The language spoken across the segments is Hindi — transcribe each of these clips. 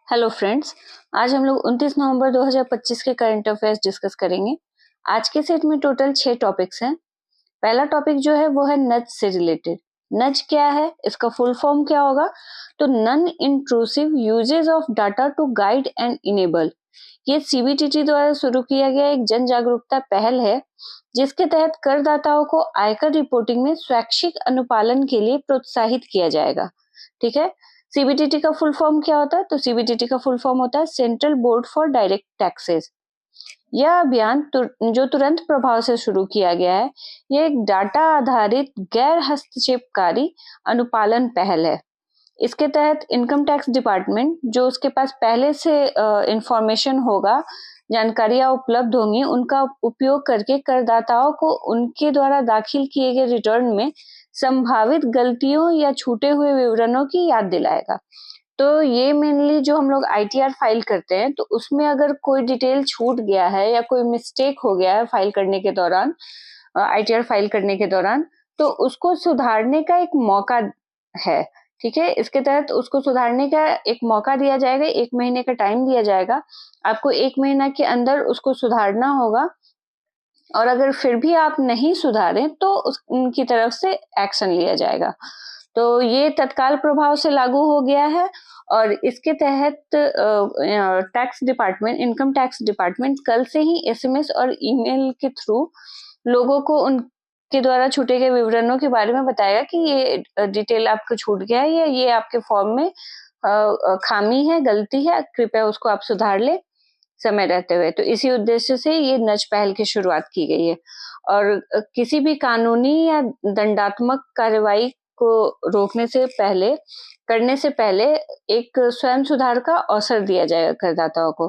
हेलो फ्रेंड्स, आज हम लोग 29 नवंबर 2025 के करंट अफेयर्स डिस्कस करेंगे। आज के सेट में टोटल 6 टॉपिक्स हैं। पहला टॉपिक जो है वो है नज से रिलेटेड। नज क्या है, इसका फुल फॉर्म क्या होगा? तो non intrusive uses of data to guide and enable. ये सीबीटीटी द्वारा शुरू किया गया एक जन जागरूकता पहल है जिसके तहत करदाताओं को आयकर रिपोर्टिंग में स्वैच्छिक अनुपालन के लिए प्रोत्साहित किया जाएगा। ठीक है। सीबीटीटी का फुल फॉर्म क्या होता है? तो सीबीटीटी का फुल फॉर्म होता है central board for direct taxes. यह अभियान जो तुरंत प्रभाव से शुरू किया गया है, यह एक डाटा आधारित गैर हस्तक्षेपकारी अनुपालन पहल है। इसके तहत इनकम टैक्स डिपार्टमेंट जो उसके पास पहले से इंफॉर्मेशन होगा, जानकारियां उपलब्ध होंगी, उनका उपयोग करके करदाताओं को उनके द्वारा दाखिल किए गए रिटर्न में संभावित गलतियों या छूटे हुए विवरणों की याद दिलाएगा। तो ये मेनली जो हम लोग आईटीआर फाइल करते हैं, तो उसमें अगर कोई डिटेल छूट गया है या कोई मिस्टेक हो गया है फाइल करने के दौरान, आईटीआर फाइल करने के दौरान, तो उसको सुधारने का एक मौका है। ठीक है। इसके तहत उसको सुधारने का एक मौका दिया जाएगा, 1 महीने का टाइम दिया जाएगा। आपको 1 महीना के अंदर उसको सुधारना होगा, और अगर फिर भी आप नहीं सुधारें तो उनकी तरफ से एक्शन लिया जाएगा। तो ये तत्काल प्रभाव से लागू हो गया है, और इसके तहत tax department, income tax department कल से ही एसएमएस और ईमेल के थ्रू लोगों को उनके द्वारा छूटे गए विवरणों के बारे में बताएगा कि ये डिटेल आपको छूट गया है या ये आपके फॉर्म में खामी है, गलती है, कृपया उसको आप सुधार ले समय रहते हुए। तो इसी उद्देश्य से ये नज पहल की शुरुआत की गई है, और किसी भी कानूनी या दंडात्मक कार्रवाई को करने से पहले एक स्वयं सुधार का अवसर दिया जाएगा करदाताओं को।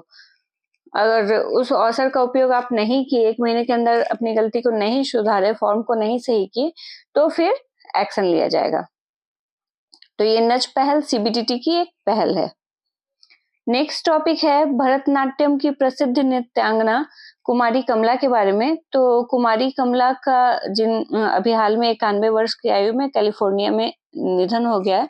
अगर उस अवसर का उपयोग आप नहीं किए, 1 महीने के अंदर अपनी गलती को नहीं सुधारे, फॉर्म को नहीं सही किए, तो फिर एक्शन लिया जाएगा। तो ये नज पहल सीबीटीटी की एक पहल है। नेक्स्ट टॉपिक है भरतनाट्यम की प्रसिद्ध नृत्यांगना कुमारी कमला के बारे में। तो कुमारी कमला का अभी हाल में 91 वर्ष की आयु में कैलिफोर्निया में निधन हो गया है।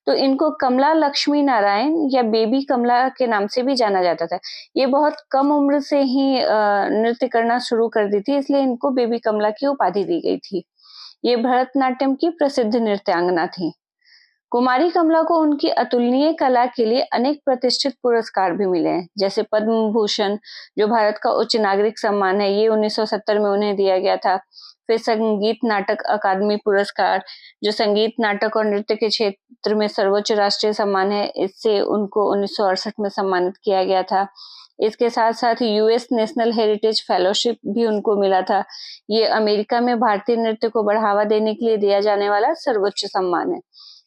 तो इनको कमला लक्ष्मी नारायण या बेबी कमला के नाम से भी जाना जाता था। ये बहुत कम उम्र से ही नृत्य करना शुरू कर दी थी, इसलिए इनको बेबी कमला की उपाधि दी गई थी। ये भरतनाट्यम की प्रसिद्ध नृत्यांगना थी। कुमारी कमला को उनकी अतुलनीय कला के लिए अनेक प्रतिष्ठित पुरस्कार भी मिले हैं, जैसे पद्म भूषण जो भारत का उच्च नागरिक सम्मान है, ये 1970 में उन्हें दिया गया था। फिर संगीत नाटक अकादमी पुरस्कार जो संगीत नाटक और नृत्य के क्षेत्र में सर्वोच्च राष्ट्रीय सम्मान है, इससे उनको 1968 में सम्मानित किया गया था। इसके साथ साथ यूएस नेशनल हेरिटेज फेलोशिप भी उनको मिला था। ये अमेरिका में भारतीय नृत्य को बढ़ावा देने के लिए दिया जाने वाला सर्वोच्च सम्मान है।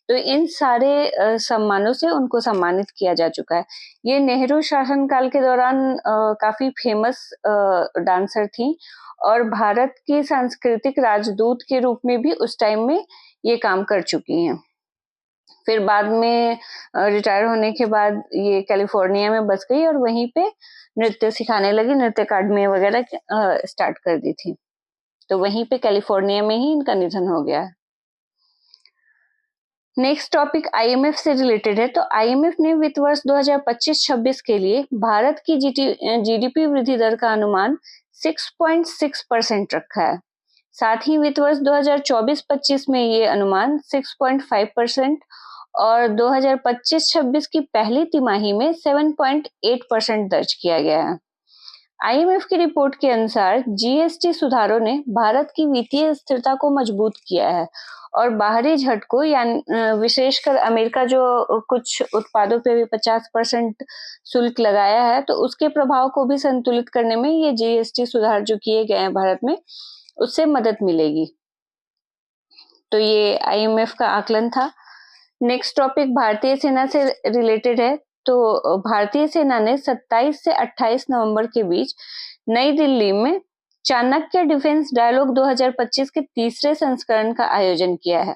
तो इन सारे सम्मानों से उनको सम्मानित किया जा चुका है। ये नेहरू शासनकाल के दौरान काफी फेमस डांसर थी, और भारत की सांस्कृतिक राजदूत के रूप में भी उस टाइम में ये काम कर चुकी हैं। फिर बाद में रिटायर होने के बाद ये कैलिफोर्निया में बस गई और वहीं पे नृत्य सिखाने लगी, नृत्य अकादमी वगैरह स्टार्ट कर दी थी। तो वहीं पे कैलिफोर्निया में ही इनका निधन हो गया है। नेक्स्ट टॉपिक आईएमएफ से रिलेटेड है। तो आईएमएफ ने वित्त वर्ष 2025-26 के लिए भारत की जीडीपी वृद्धि दर का अनुमान 6.6% रखा है। साथ ही वित्त वर्ष 2024-25 में ये अनुमान 6.5% और 2025-26 की पहली तिमाही में 7.8% दर्ज किया गया है। आईएमएफ की रिपोर्ट के अनुसार जीएसटी सुधारों ने भारत की वित्तीय स्थिरता को मजबूत किया है, और बाहरी झटकों यानी विशेषकर अमेरिका जो कुछ उत्पादों पे भी 50% शुल्क लगाया है, तो उसके प्रभाव को भी संतुलित करने में ये जीएसटी सुधार जो किए गए हैं भारत में, उससे मदद मिलेगी। तो ये आईएमएफ का आकलन था। नेक्स्ट टॉपिक भारतीय सेना से रिलेटेड है। तो भारतीय सेना ने 27 से 28 नवंबर के बीच नई दिल्ली में चाणक्य डिफेंस डायलॉग 2025 के तीसरे संस्करण का आयोजन किया है।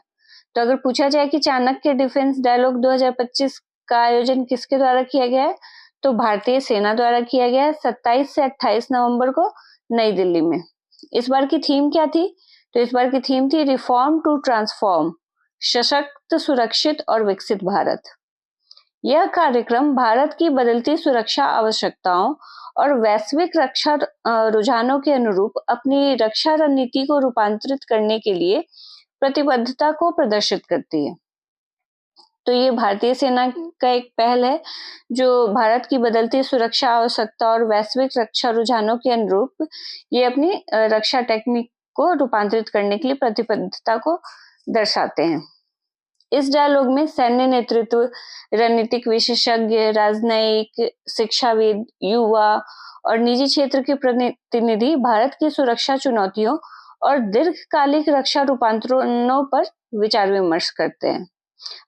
तो अगर पूछा जाए कि चाणक्य डिफेंस डायलॉग 2025 का आयोजन किसके द्वारा किया गया है, तो भारतीय सेना द्वारा किया गया है 27 से 28 नवंबर को नई दिल्ली में। इस बार की थीम क्या थी? तो इस बार की थीम थी रिफॉर्म टू ट्रांसफॉर्म, सशक्त, सुरक्षित और विकसित भारत। यह कार्यक्रम भारत की बदलती सुरक्षा आवश्यकताओं और वैश्विक रक्षा रुझानों के अनुरूप अपनी रक्षा रणनीति को रूपांतरित करने के लिए प्रतिबद्धता को प्रदर्शित करती है। तो ये भारतीय सेना का एक पहल है जो भारत की बदलती सुरक्षा आवश्यकता और वैश्विक रक्षा रुझानों के अनुरूप ये अपनी रक्षा टेक्निक को रूपांतरित करने के लिए प्रतिबद्धता को दर्शाते हैं। इस डायलॉग में सैन्य नेतृत्व, रणनीतिक विशेषज्ञ, राजनयिक, शिक्षाविद, युवा और निजी क्षेत्र के प्रतिनिधि भारत की सुरक्षा चुनौतियों और दीर्घकालिक रक्षा रूपांतरणों पर विचार विमर्श करते हैं।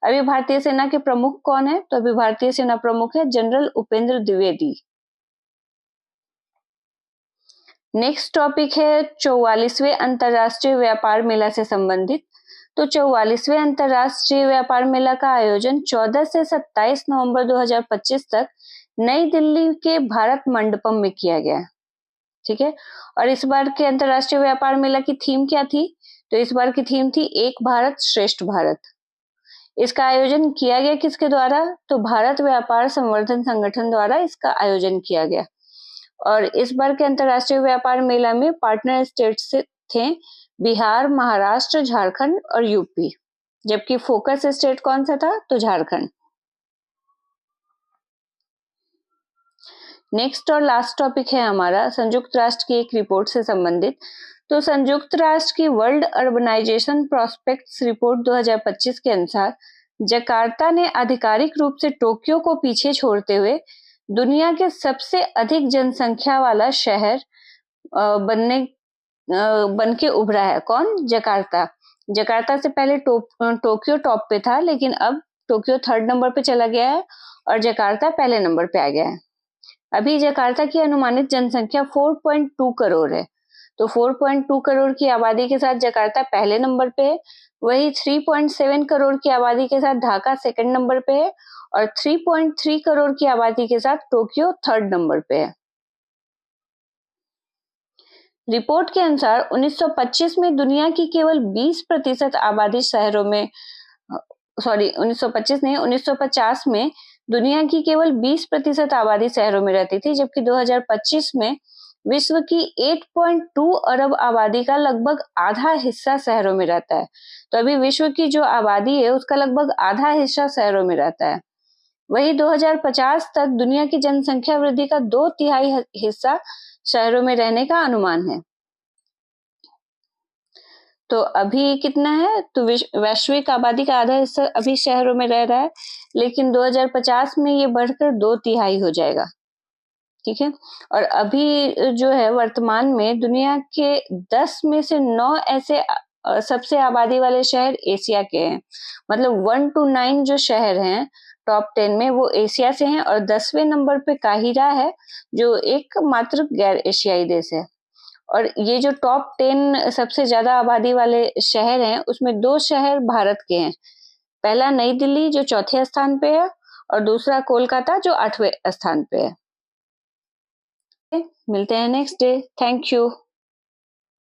अभी भारतीय सेना के प्रमुख कौन है? तो अभी भारतीय सेना प्रमुख है general Upendra Dwivedi. Next topic है 44वें अंतरराष्ट्रीय व्यापार मेला से संबंधित। तो 44वें अंतरराष्ट्रीय व्यापार मेला का आयोजन 14 से 27 नवंबर 2025 तक नई दिल्ली के भारत मंडपम में किया गया। ठीक है, और इस बार के अंतरराष्ट्रीय व्यापार मेला की थीम क्या थी? तो इस बार की थीम थी एक भारत श्रेष्ठ भारत। इसका आयोजन किया गया किसके द्वारा? तो भारत व्यापार संवर्धन संगठन द्वारा इसका आयोजन किया गया। और इस बार के अंतरराष्ट्रीय व्यापार मेला में पार्टनर स्टेट से थे बिहार, महाराष्ट्र, झारखंड और यूपी, जबकि फोकस स्टेट कौन सा था? तो झारखंड। नेक्स्ट और लास्ट टॉपिक है हमारा संयुक्त राष्ट्र की एक रिपोर्ट से संबंधित। तो संयुक्त राष्ट्र की वर्ल्ड अर्बनाइजेशन प्रोस्पेक्ट्स रिपोर्ट 2025 के अनुसार जकार्ता ने आधिकारिक रूप से टोक्यो को पीछे छोड़ते हुए दुनिया के सबसे अधिक जनसंख्या वाला शहर बन के उभरा है। कौन? जकार्ता। जकार्ता से पहले टोक्यो टॉप पे था, लेकिन अब टोक्यो 3rd नंबर पे चला गया है और जकार्ता पहले नंबर पे आ गया है। अभी जकार्ता की अनुमानित जनसंख्या 4.2 करोड़ है। तो 4.2 करोड़ की आबादी के साथ जकार्ता पहले नंबर पे है। वही 3.7 करोड़ की आबादी के साथ ढाका 2nd नंबर पे है और 3.3 करोड़ की आबादी के साथ टोक्यो 3rd नंबर पे है। रिपोर्ट के अनुसार 1925 में दुनिया की केवल 20% आबादी शहरों में 1925 नहीं 1950 में दुनिया की केवल 20% आबादी शहरों में रहती थी, जबकि 2025 में विश्व की 8.2 अरब आबादी का लगभग आधा हिस्सा शहरों में रहता है। तो अभी विश्व की जो आबादी है उसका लगभग आधा हिस्सा शहरों में रहता है। वही 2050 तक दुनिया की जनसंख्या वृद्धि का 2/3 हिस्सा शहरों में रहने का अनुमान है। तो अभी कितना है? तो वैश्विक आबादी का आधा हिस्सा अभी शहरों में रह रहा है, लेकिन 2050 में ये बढ़कर 2/3 हो जाएगा। ठीक है, और अभी जो है वर्तमान में दुनिया के 10 में से 9 ऐसे सबसे आबादी वाले शहर एशिया के हैं। मतलब 1 to 9 जो शहर हैं टॉप 10 में वो एशिया से हैं और 10वें नंबर पे काहिरा है जो एक मात्र गैर एशियाई देश है। और ये जो टॉप 10 सबसे ज्यादा आबादी वाले शहर हैं उसमें 2 शहर भारत के हैं। पहला नई दिल्ली जो 4थे स्थान पे है और दूसरा कोलकाता जो 8वें स्थान पे है। मिलते हैं नेक्स्ट डे। Thank you.